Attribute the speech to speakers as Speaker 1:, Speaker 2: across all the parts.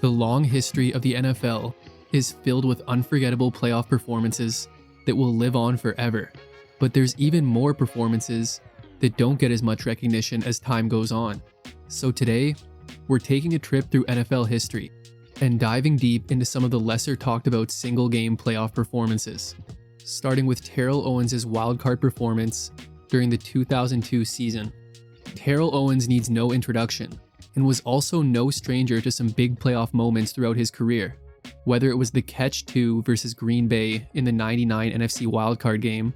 Speaker 1: The long history of the NFL is filled with unforgettable playoff performances that will live on forever. But there's even more performances that don't get as much recognition as time goes on. So today, we're taking a trip through NFL history and diving deep into some of the lesser talked about single game playoff performances, starting with Terrell Owens' wildcard performance during the 2002 season. Terrell Owens needs no introduction and was also no stranger to some big playoff moments throughout his career, whether it was the catch 2 versus Green Bay in the '99 NFC wildcard game,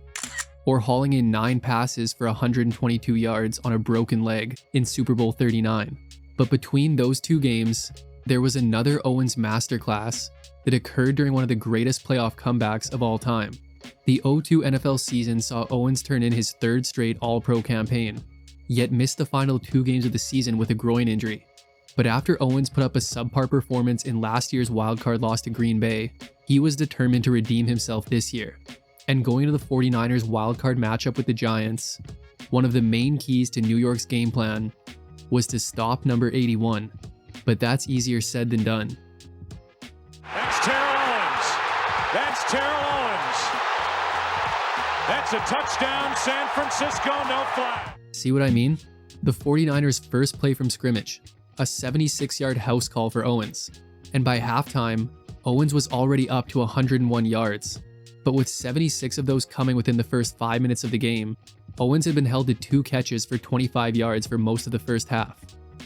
Speaker 1: or hauling in 9 passes for 122 yards on a broken leg in Super Bowl 39. But between those two games, there was another Owens masterclass that occurred during one of the greatest playoff comebacks of all time. The 2002 NFL season saw Owens turn in his 3rd straight All-Pro campaign, yet missed the final 2 games of the season with a groin injury. But after Owens put up a subpar performance in last year's wildcard loss to Green Bay, he was determined to redeem himself this year. And going to the 49ers wildcard matchup with the Giants, one of the main keys to New York's game plan was to stop number 81. But that's easier said than done.
Speaker 2: That's Terrell Owens. That's Terrell Owens. That's a touchdown, San Francisco, no flag.
Speaker 1: See what I mean? The 49ers' first play from scrimmage, a 76-yard house call for Owens. And by halftime, Owens was already up to 101 yards. But with 76 of those coming within the first 5 minutes of the game, Owens had been held to 2 catches for 25 yards for most of the first half.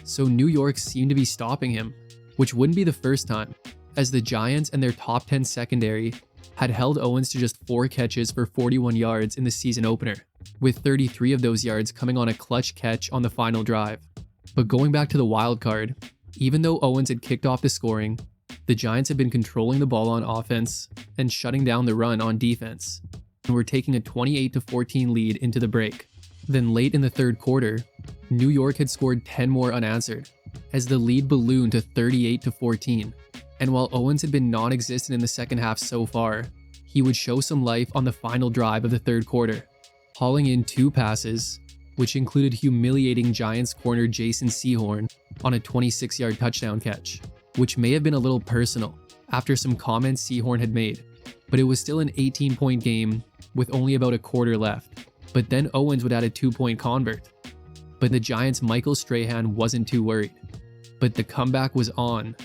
Speaker 1: So New York seemed to be stopping him, which wouldn't be the first time, as the Giants and their top 10 secondary had held Owens to just 4 catches for 41 yards in the season opener, with 33 of those yards coming on a clutch catch on the final drive. But going back to the wild card, even though Owens had kicked off the scoring, the Giants had been controlling the ball on offense and shutting down the run on defense, and were taking a 28-14 lead into the break. Then late in the 3rd quarter, New York had scored 10 more unanswered, as the lead ballooned to 38-14. And while Owens had been non-existent in the second half so far, he would show some life on the final drive of the 3rd quarter, hauling in 2 passes, which included humiliating Giants corner Jason Sehorn on a 26-yard touchdown catch, which may have been a little personal after some comments Sehorn had made, but it was still an 18-point game with only about a quarter left. But then Owens would add a 2-point convert. But the Giants' Michael Strahan wasn't too worried. But the comeback was on,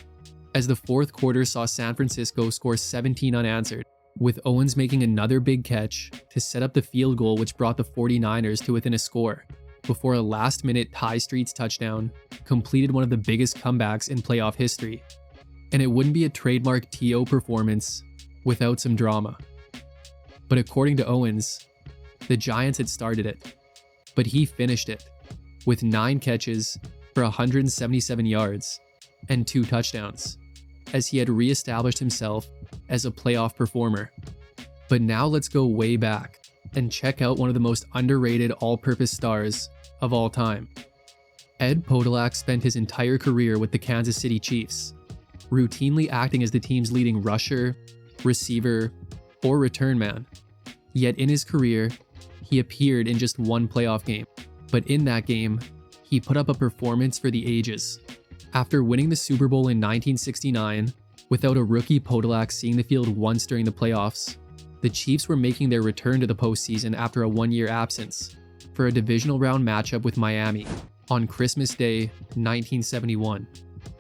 Speaker 1: as the 4th quarter saw San Francisco score 17 unanswered, with Owens making another big catch to set up the field goal which brought the 49ers to within a score, before a last-minute Ty Streets touchdown completed one of the biggest comebacks in playoff history. And it wouldn't be a trademark TO performance without some drama. But according to Owens, the Giants had started it, but he finished it with 9 catches for 177 yards and 2 touchdowns, as he had re-established himself as a playoff performer. But now let's go way back and check out one of the most underrated all-purpose stars of all time. Ed Podolak spent his entire career with the Kansas City Chiefs, routinely acting as the team's leading rusher, receiver, or return man. Yet in his career, he appeared in just 1 playoff game. But in that game, he put up a performance for the ages. After winning the Super Bowl in 1969, without a rookie Podolak seeing the field once during the playoffs, the Chiefs were making their return to the postseason after a 1-year absence for a divisional round matchup with Miami on Christmas Day, 1971.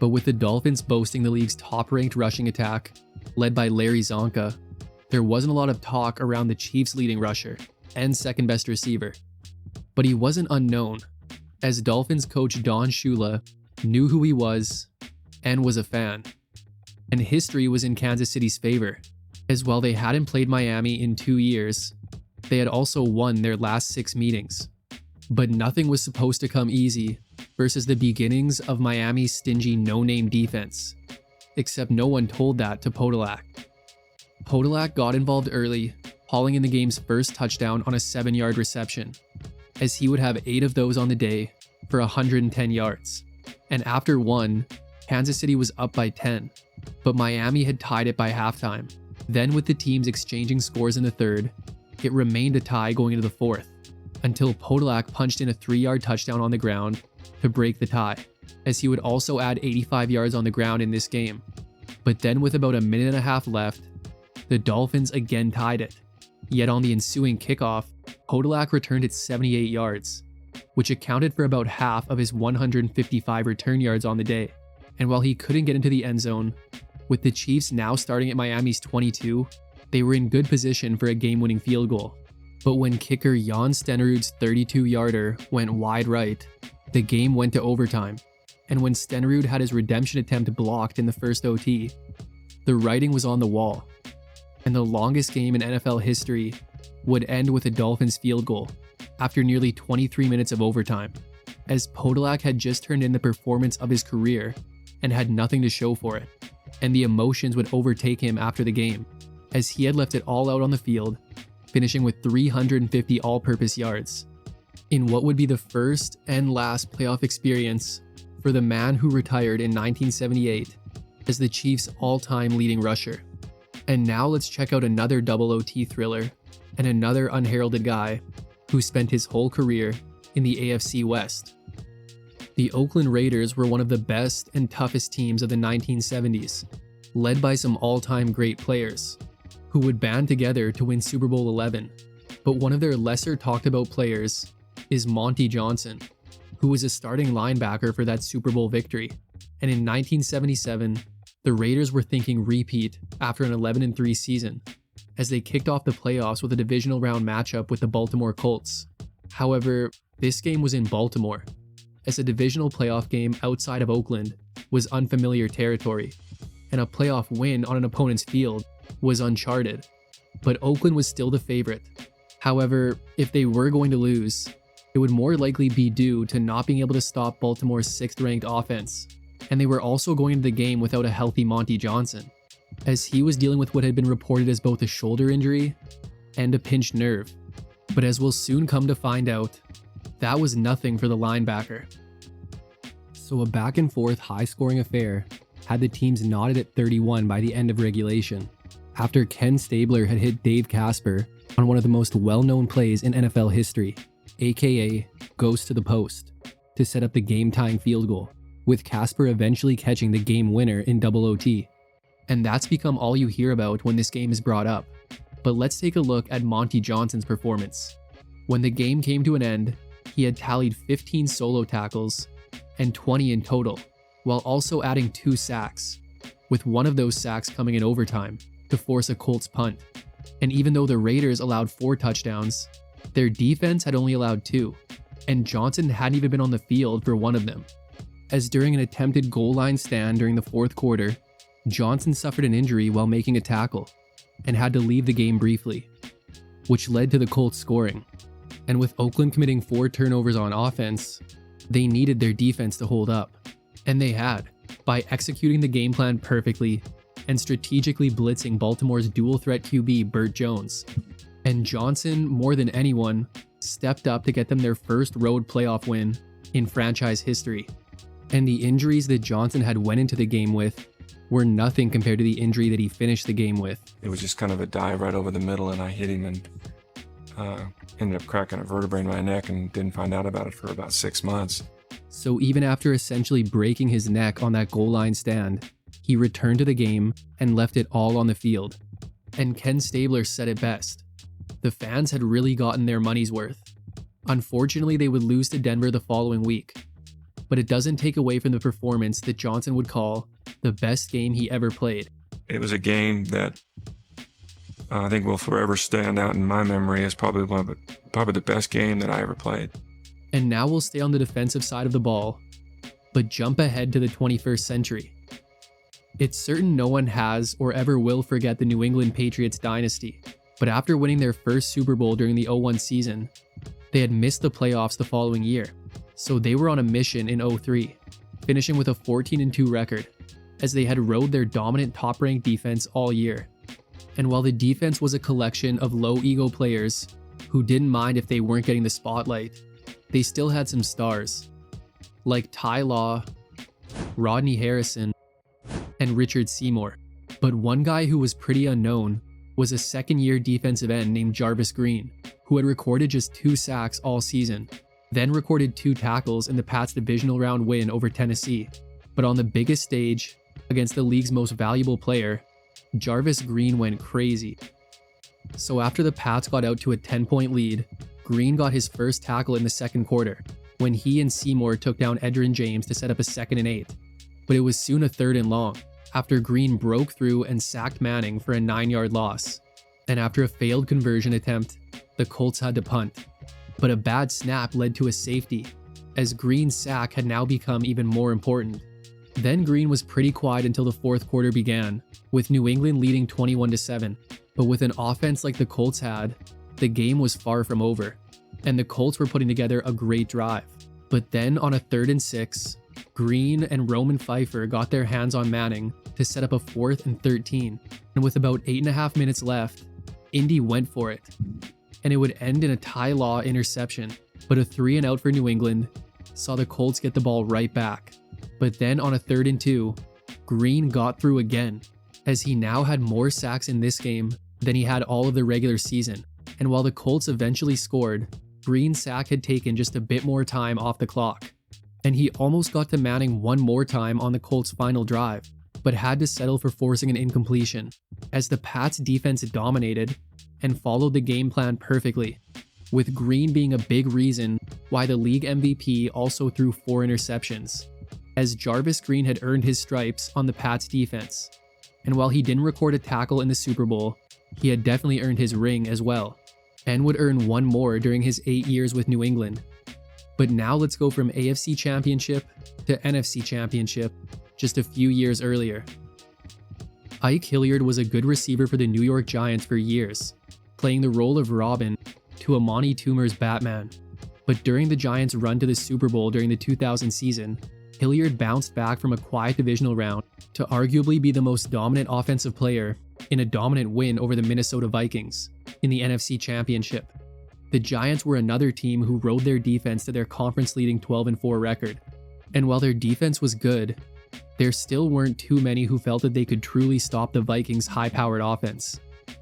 Speaker 1: But with the Dolphins boasting the league's top-ranked rushing attack, led by Larry Zonka, there wasn't a lot of talk around the Chiefs' leading rusher and second-best receiver. But he wasn't unknown, as Dolphins coach Don Shula knew who he was and was a fan. And history was in Kansas City's favor, as while they hadn't played Miami in 2 years, they had also won their last 6 meetings. But nothing was supposed to come easy versus the beginnings of Miami's stingy no-name defense, except no one told that to Podolak. Podolak got involved early, hauling in the game's first touchdown on a 7-yard reception, as he would have 8 of those on the day for 110 yards. And after 1, Kansas City was up by 10, but Miami had tied it by halftime. Then with the teams exchanging scores in the 3rd, it remained a tie going into the 4th, until Podolak punched in a 3-yard touchdown on the ground to break the tie. as he would also add 85 yards on the ground in this game. But then with about a minute and a half left, the Dolphins again tied it. Yet on the ensuing kickoff, Podolak returned it 78 yards, which accounted for about half of his 155 return yards on the day. And while he couldn't get into the end zone, with the Chiefs now starting at Miami's 22, they were in good position for a game-winning field goal. But when kicker Jan Stenerud's 32-yarder went wide right, the game went to overtime. And when Stenerud had his redemption attempt blocked in the first OT, the writing was on the wall. And the longest game in NFL history would end with a Dolphins field goal after nearly 23 minutes of overtime, as Podolak had just turned in the performance of his career and had nothing to show for it. And the emotions would overtake him after the game, as he had left it all out on the field, finishing with 350 all-purpose yards, in what would be the first and last playoff experience for the man who retired in 1978 as the Chiefs' all-time leading rusher. And now let's check out another double OT thriller and another unheralded guy who spent his whole career in the AFC West. The Oakland Raiders were one of the best and toughest teams of the 1970s, led by some all-time great players who would band together to win Super Bowl XI. But one of their lesser talked about players is Monte Johnson, who was a starting linebacker for that Super Bowl victory. And in 1977, the Raiders were thinking repeat after an 11-3 season, as they kicked off the playoffs with a divisional round matchup with the Baltimore Colts. However, this game was in Baltimore, as a divisional playoff game outside of Oakland was unfamiliar territory, and a playoff win on an opponent's field was uncharted. But Oakland was still the favorite. However, if they were going to lose, it would more likely be due to not being able to stop Baltimore's 6th-ranked offense. And they were also going into the game without a healthy Monte Johnson, as he was dealing with what had been reported as both a shoulder injury and a pinched nerve. But as we'll soon come to find out, that was nothing for the linebacker. So a back-and-forth high-scoring affair had the teams knotted at 31 by the end of regulation, after Ken Stabler had hit Dave Casper on one of the most well-known plays in NFL history, aka Ghost to the Post, to set up the game-tying field goal, with Casper eventually catching the game winner in double OT. And that's become all you hear about when this game is brought up. But let's take a look at Monte Johnson's performance. When the game came to an end, he had tallied 15 solo tackles and 20 in total, while also adding 2 sacks, with one of those sacks coming in overtime to force a Colts punt. And even though the Raiders allowed 4 touchdowns, their defense had only allowed 2, and Johnson hadn't even been on the field for one of them, as during an attempted goal line stand during the 4th quarter, Johnson suffered an injury while making a tackle and had to leave the game briefly, which led to the Colts scoring. And with Oakland committing 4 turnovers on offense, they needed their defense to hold up. And they had, by executing the game plan perfectly and strategically blitzing Baltimore's dual-threat QB Burt Jones. And Johnson, more than anyone, stepped up to get them their first road playoff win in franchise history. And the injuries that Johnson had went into the game with were nothing compared to the injury that he finished the game with.
Speaker 3: It was just kind of a dive right over the middle, and I hit him and ended up cracking a vertebrae in my neck and didn't find out about it for about 6 months.
Speaker 1: So even after essentially breaking his neck on that goal line stand, he returned to the game and left it all on the field. And Ken Stabler said it best: the fans had really gotten their money's worth. Unfortunately, they would lose to Denver the following week, but it doesn't take away from the performance that Johnson would call the best game he ever played.
Speaker 3: It was a game that I think will forever stand out in my memory as probably the best game that I ever played.
Speaker 1: And now we'll stay on the defensive side of the ball, but jump ahead to the 21st century. It's certain no one has or ever will forget the New England Patriots dynasty, but after winning their first Super Bowl during the 01 season, they had missed the playoffs the following year, so they were on a mission in 03, finishing with a 14-2 record, as they had rode their dominant top-ranked defense all year. And while the defense was a collection of low-ego players who didn't mind if they weren't getting the spotlight, they still had some stars, like Ty Law, Rodney Harrison, and Richard Seymour. But one guy who was pretty unknown was a second-year defensive end named Jarvis Green, who had recorded just 2 sacks all season, then recorded 2 tackles in the Pats' divisional round win over Tennessee. But on the biggest stage, against the league's most valuable player, Jarvis Green went crazy. So after the Pats got out to a 10-point lead, Green got his first tackle in the second quarter, when he and Seymour took down Edgerrin James to set up a 2nd and 8. But it was soon a 3rd and long, after Green broke through and sacked Manning for a 9-yard loss. And after a failed conversion attempt, the Colts had to punt. But a bad snap led to a safety, as Green's sack had now become even more important. Then Green was pretty quiet until the 4th quarter began, with New England leading 21-7. But with an offense like the Colts had, the game was far from over, and the Colts were putting together a great drive. But then on a 3rd and 6, Green and Roman Pfeiffer got their hands on Manning to set up a 4th and 13, and with about 8.5 minutes left, Indy went for it. And it would end in a Ty Law interception, but a 3 and out for New England saw the Colts get the ball right back. But then on a 3rd and 2, Green got through again, as he now had more sacks in this game than he had all of the regular season. And while the Colts eventually scored, Green's sack had taken just a bit more time off the clock. And he almost got to Manning one more time on the Colts' final drive, but had to settle for forcing an incompletion, as the Pats' defense dominated and followed the game plan perfectly, with Green being a big reason why the league MVP also threw 4 interceptions, as Jarvis Green had earned his stripes on the Pats' defense. And while he didn't record a tackle in the Super Bowl, he had definitely earned his ring as well, and would earn one more during his 8 years with New England. But now let's go from AFC Championship to NFC Championship just a few years earlier. Ike Hilliard was a good receiver for the New York Giants for years, playing the role of Robin to Amani Toomer's Batman. But during the Giants' run to the Super Bowl during the 2000 season, Hilliard bounced back from a quiet divisional round to arguably be the most dominant offensive player in a dominant win over the Minnesota Vikings in the NFC Championship. The Giants were another team who rode their defense to their conference-leading 12-4 record. And while their defense was good, there still weren't too many who felt that they could truly stop the Vikings' high-powered offense.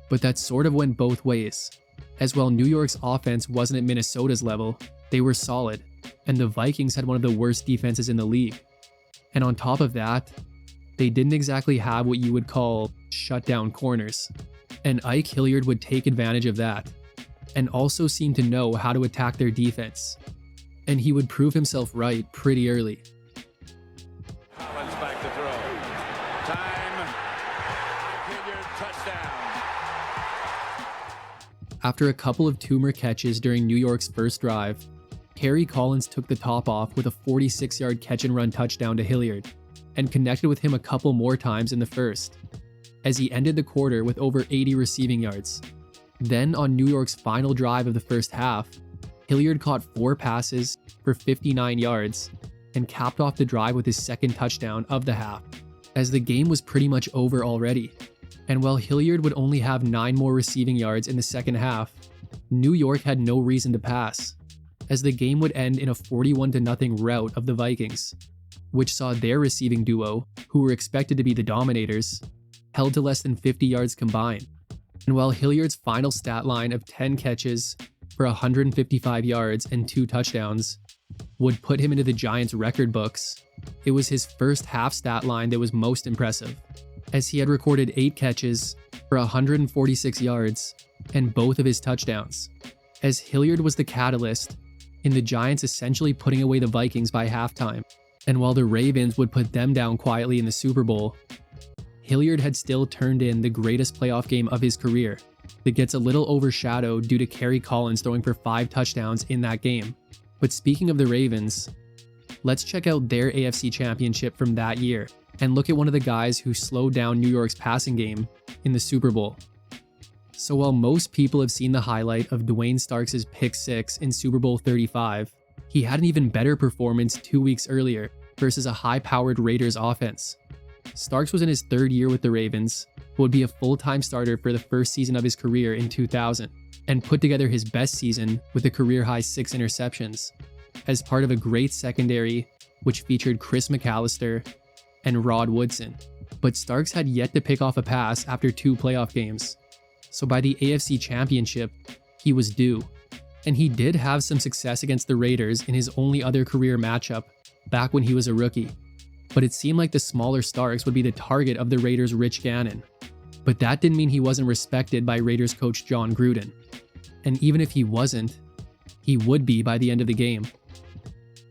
Speaker 1: But that sort of went both ways, as while New York's offense wasn't at Minnesota's level, they were solid, and the Vikings had one of the worst defenses in the league. And on top of that, they didn't exactly have what you would call shutdown corners. And Ike Hilliard would take advantage of that, and also seemed to know how to attack their defense. And he would prove himself right pretty early.
Speaker 2: Owens back to throw. Time. Hilliard touchdown.
Speaker 1: After a couple of Toomer catches during New York's first drive, Harry Collins took the top off with a 46-yard catch-and-run touchdown to Hilliard, and connected with him a couple more times in the first, as he ended the quarter with over 80 receiving yards. Then on New York's final drive of the first half, Hilliard caught 4 passes for 59 yards and capped off the drive with his second touchdown of the half, as the game was pretty much over already. And while Hilliard would only have 9 more receiving yards in the second half, New York had no reason to pass, as the game would end in a 41-0 rout of the Vikings, which saw their receiving duo, who were expected to be the dominators, held to less than 50 yards combined. And while Hilliard's final stat line of 10 catches for 155 yards and 2 touchdowns would put him into the Giants' record books, it was his first half stat line that was most impressive, as he had recorded 8 catches for 146 yards and both of his touchdowns, as Hilliard was the catalyst in the Giants essentially putting away the Vikings by halftime. And while the Ravens would put them down quietly in the Super Bowl, Hilliard had still turned in the greatest playoff game of his career that gets a little overshadowed due to Kerry Collins throwing for 5 touchdowns in that game. But speaking of the Ravens, let's check out their AFC Championship from that year and look at one of the guys who slowed down New York's passing game in the Super Bowl. So while most people have seen the highlight of Duane Starks' pick 6 in Super Bowl 35, he had an even better performance 2 weeks earlier versus a high-powered Raiders offense. Starks was in his 3rd year with the Ravens, but would be a full-time starter for the first season of his career in 2000, and put together his best season with a career-high 6 interceptions, as part of a great secondary which featured Chris McAllister and Rod Woodson. But Starks had yet to pick off a pass after 2 playoff games, so by the AFC Championship, he was due. And he did have some success against the Raiders in his only other career matchup back when he was a rookie. But it seemed like the smaller Starks would be the target of the Raiders' Rich Gannon. But that didn't mean he wasn't respected by Raiders coach John Gruden. And even if he wasn't, he would be by the end of the game.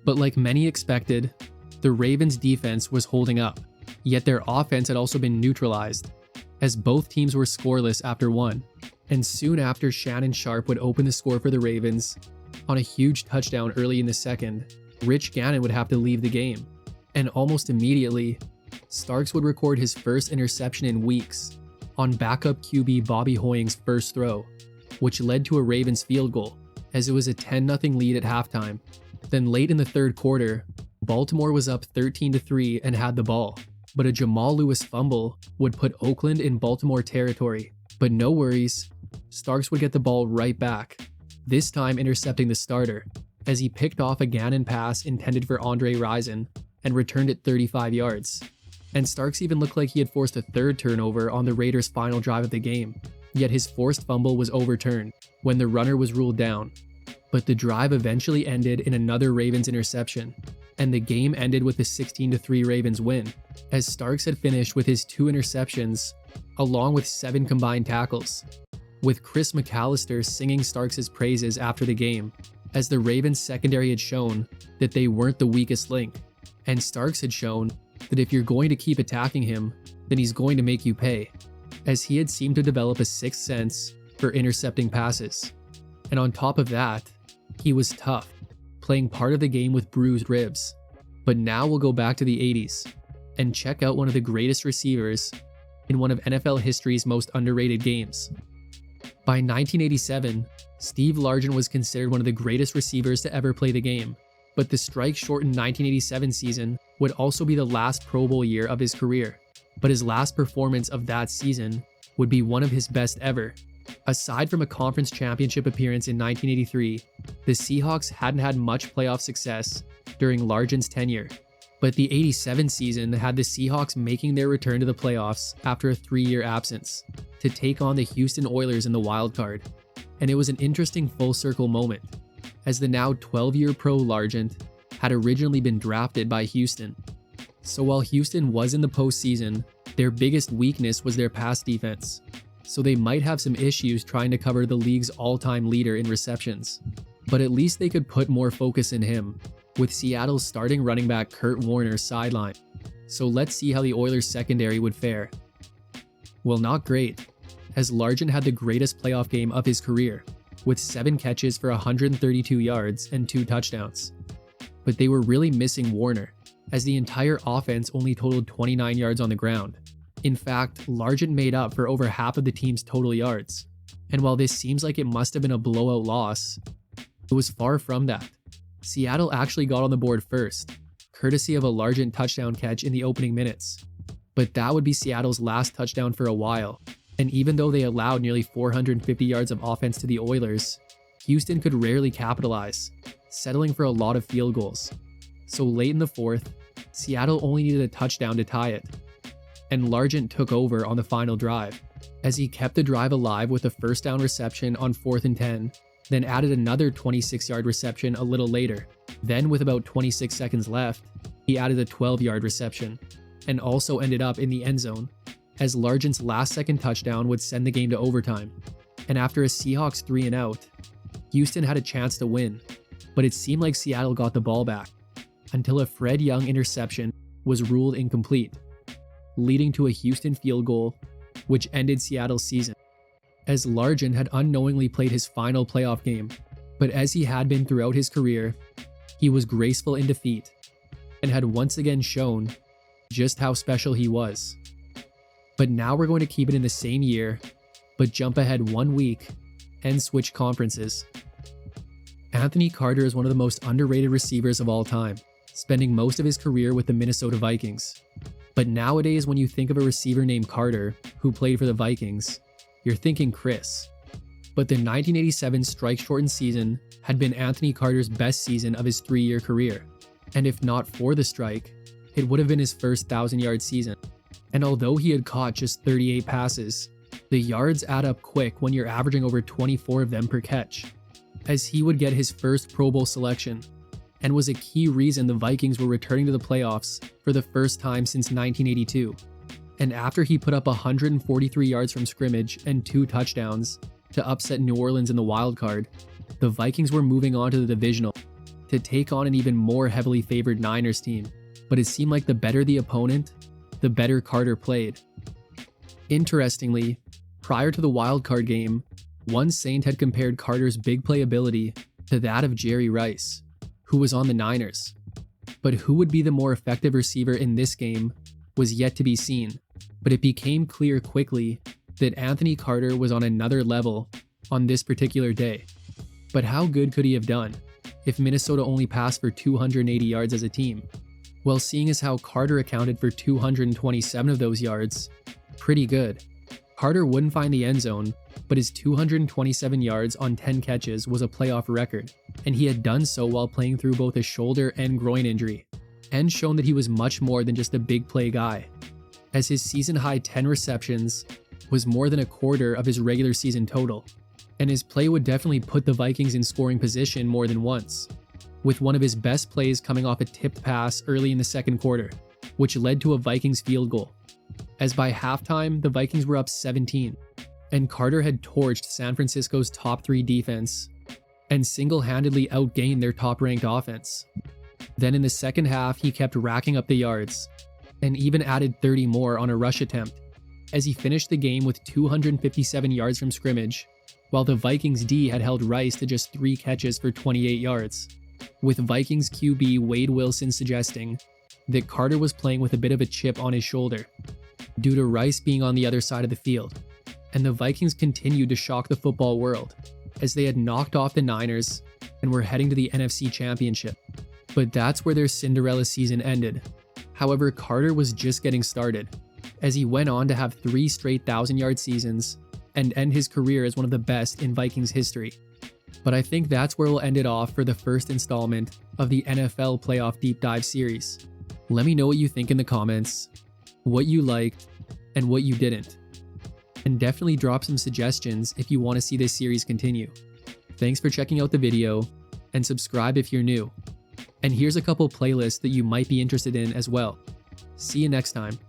Speaker 1: But like many expected, the Ravens' defense was holding up, yet their offense had also been neutralized, as both teams were scoreless after one. And soon after, Shannon Sharpe would open the score for the Ravens on a huge touchdown early in the second. Rich Gannon would have to leave the game. And almost immediately, Starks would record his first interception in weeks on backup QB Bobby Hoying's first throw, which led to a Ravens field goal, as it was a 10-0 lead at halftime. Then late in the third quarter, Baltimore was up 13-3 and had the ball, but a Jamal Lewis fumble would put Oakland in Baltimore territory. But no worries, Starks would get the ball right back, this time intercepting the starter, as he picked off a Gannon pass intended for Andre Rison and returned it 35 yards. And Starks even looked like he had forced a third turnover on the Raiders' final drive of the game, yet his forced fumble was overturned when the runner was ruled down. But the drive eventually ended in another Ravens interception, and the game ended with a 16-3 Ravens win, as Starks had finished with his 2 interceptions, along with 7 combined tackles, with Chris McAllister singing Starks' praises after the game, as the Ravens secondary had shown that they weren't the weakest link, and Starks had shown that if you're going to keep attacking him, then he's going to make you pay, as he had seemed to develop a sixth sense for intercepting passes. And on top of that, he was tough, playing part of the game with bruised ribs. But now we'll go back to the 80s and check out one of the greatest receivers in one of NFL history's most underrated games. By 1987, Steve Largent was considered one of the greatest receivers to ever play the game, but the strike-shortened 1987 season would also be the last Pro Bowl year of his career. But his last performance of that season would be one of his best ever. Aside from a conference championship appearance in 1983, the Seahawks hadn't had much playoff success during Largent's tenure. But the 87 season had the Seahawks making their return to the playoffs after a 3-year absence to take on the Houston Oilers in the Wildcard. And it was an interesting full-circle moment, as the now 12-year pro Largent had originally been drafted by Houston. So while Houston was in the postseason, their biggest weakness was their pass defense, so they might have some issues trying to cover the league's all-time leader in receptions. But at least they could put more focus in him, with Seattle's starting running back Kurt Warner sidelined. So let's see how the Oilers' secondary would fare. Well, not great, as Largent had the greatest playoff game of his career, with 7 catches for 132 yards and 2 touchdowns. But they were really missing Warner, as the entire offense only totaled 29 yards on the ground. In fact, Largent made up for over half of the team's total yards. And while this seems like it must have been a blowout loss, it was far from that. Seattle actually got on the board first, courtesy of a Largent touchdown catch in the opening minutes. But that would be Seattle's last touchdown for a while, and even though they allowed nearly 450 yards of offense to the Oilers, Houston could rarely capitalize, settling for a lot of field goals. So late in the fourth, Seattle only needed a touchdown to tie it, and Largent took over on the final drive, as he kept the drive alive with a first down reception on 4th and 10, then added another 26-yard reception a little later. Then with about 26 seconds left, he added a 12-yard reception, and also ended up in the end zone, as Largent's last-second touchdown would send the game to overtime. And after a Seahawks 3-and-out, Houston had a chance to win, but it seemed like Seattle got the ball back, until a Fred Young interception was ruled incomplete, leading to a Houston field goal, which ended Seattle's season, as Largent had unknowingly played his final playoff game. But as he had been throughout his career, he was graceful in defeat, and had once again shown just how special he was. But now we're going to keep it in the same year, but jump ahead 1 week and switch conferences. Anthony Carter is one of the most underrated receivers of all time, spending most of his career with the Minnesota Vikings. But nowadays, when you think of a receiver named Carter, who played for the Vikings, you're thinking Chris. But the 1987 strike-shortened season had been Anthony Carter's best season of his 3-year career. And if not for the strike, it would have been his first 1,000-yard season. And although he had caught just 38 passes, the yards add up quick when you're averaging over 24 of them per catch. as he would get his first Pro Bowl selection and was a key reason the Vikings were returning to the playoffs for the first time since 1982. And after he put up 143 yards from scrimmage and 2 touchdowns to upset New Orleans in the Wildcard, the Vikings were moving on to the Divisional to take on an even more heavily favored Niners team. But it seemed like the better the opponent, the better Carter played. Interestingly, prior to the Wildcard game, one Saint had compared Carter's big play ability to that of Jerry Rice, who was on the Niners. But who would be the more effective receiver in this game was yet to be seen, but it became clear quickly that Anthony Carter was on another level on this particular day. But how good could he have done if Minnesota only passed for 280 yards as a team? Well, seeing as how Carter accounted for 227 of those yards, pretty good. Carter wouldn't find the end zone, but his 227 yards on 10 catches was a playoff record, and he had done so while playing through both a shoulder and groin injury, and shown that he was much more than just a big play guy, as his season-high 10 receptions was more than a quarter of his regular season total, and his play would definitely put the Vikings in scoring position more than once, with one of his best plays coming off a tipped pass early in the second quarter, which led to a Vikings field goal, as by halftime the Vikings were up 17, and Carter had torched San Francisco's top 3 defense and single-handedly outgained their top-ranked offense. Then in the second half, he kept racking up the yards, and even added 30 more on a rush attempt, as he finished the game with 257 yards from scrimmage, while the Vikings D had held Rice to just 3 catches for 28 yards, with Vikings QB Wade Wilson suggesting that Carter was playing with a bit of a chip on his shoulder, due to Rice being on the other side of the field. And the Vikings continued to shock the football world, as they had knocked off the Niners and were heading to the NFC Championship. But that's where their Cinderella season ended. However, Carter was just getting started, as he went on to have 3 straight 1,000-yard seasons and end his career as one of the best in Vikings history. But I think that's where we'll end it off for the first installment of the NFL Playoff Deep Dive series. Let me know what you think in the comments, what you liked, and what you didn't. And definitely drop some suggestions if you want to see this series continue. Thanks for checking out the video, and subscribe if you're new. And here's a couple playlists that you might be interested in as well. See you next time.